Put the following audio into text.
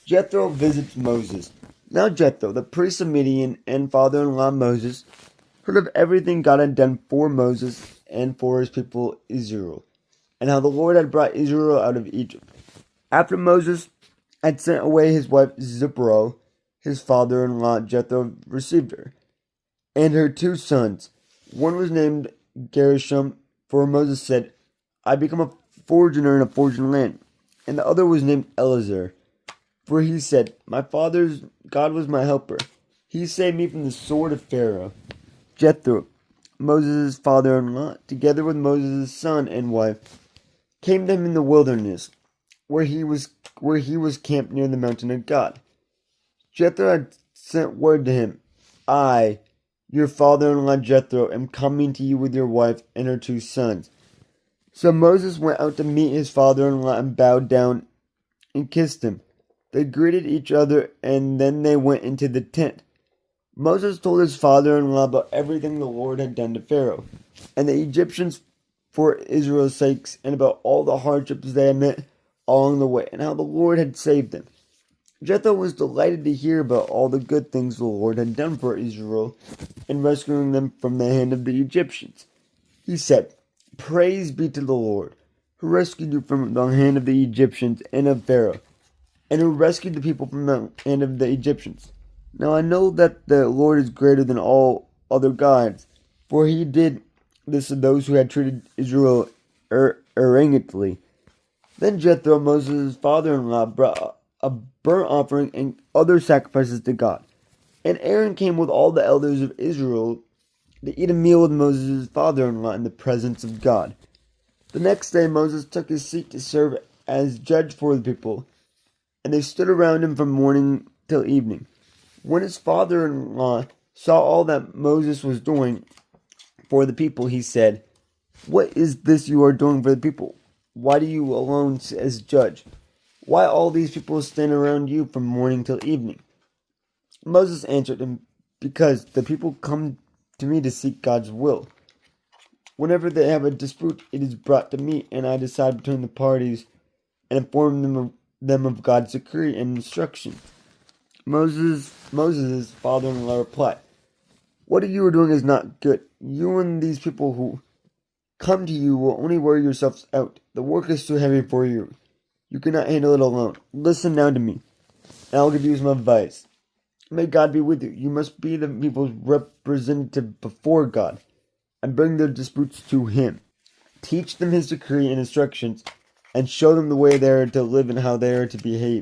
Jethro visits Moses. Now Jethro, the priest of Midian and father-in-law Moses, heard of everything God had done for Moses and for his people Israel, and how the Lord had brought Israel out of Egypt. After Moses had sent away his wife Zipporah, his father-in-law Jethro received her, and her two sons. One was named Gershom, for Moses said, I become a foreigner in a foreign land. And the other was named Eliezer, for he said, my father's God was my helper. He saved me from the sword of Pharaoh. Jethro, Moses' father-in-law, together with Moses' son and wife, came to him in the wilderness, where he was camped near the mountain of God. Jethro had sent word to him, I, your father-in-law Jethro, am coming to you with your wife and her two sons. So Moses went out to meet his father-in-law and bowed down and kissed him. They greeted each other, and then they went into the tent. Moses told his father-in-law about everything the Lord had done to Pharaoh and the Egyptians for Israel's sakes, and about all the hardships they had met along the way, and how the Lord had saved them. Jethro was delighted to hear about all the good things the Lord had done for Israel in rescuing them from the hand of the Egyptians. He said, Praise be to the Lord, who rescued you from the hand of the Egyptians and of Pharaoh, and who rescued the people from the hand of the Egyptians. Now I know that the Lord is greater than all other gods, for he did this to those who had treated Israel arrogantly. Then Jethro, Moses' father-in-law, brought a burnt offering and other sacrifices to God. And Aaron came with all the elders of Israel to eat a meal with Moses' father-in-law in the presence of God. The next day Moses took his seat to serve as judge for the people, and they stood around him from morning till evening. When his father-in-law saw all that Moses was doing for the people, he said, What is this you are doing for the people? Why do you alone as judge? Why all these people stand around you from morning till evening? Moses answered him, Because the people come to me to seek God's will. Whenever they have a dispute, it is brought to me, and I decide between the parties and inform them of God's decree and instruction. Moses' father-in-law replied, What you are doing is not good. You and these people who come to you will only wear yourselves out. The work is too heavy for you. You cannot handle it alone. Listen now to me, and I'll give you some advice. May God be with you. You must be the people's representative before God, and bring their disputes to him. Teach them his decree and instructions, and show them the way they are to live and how they are to behave.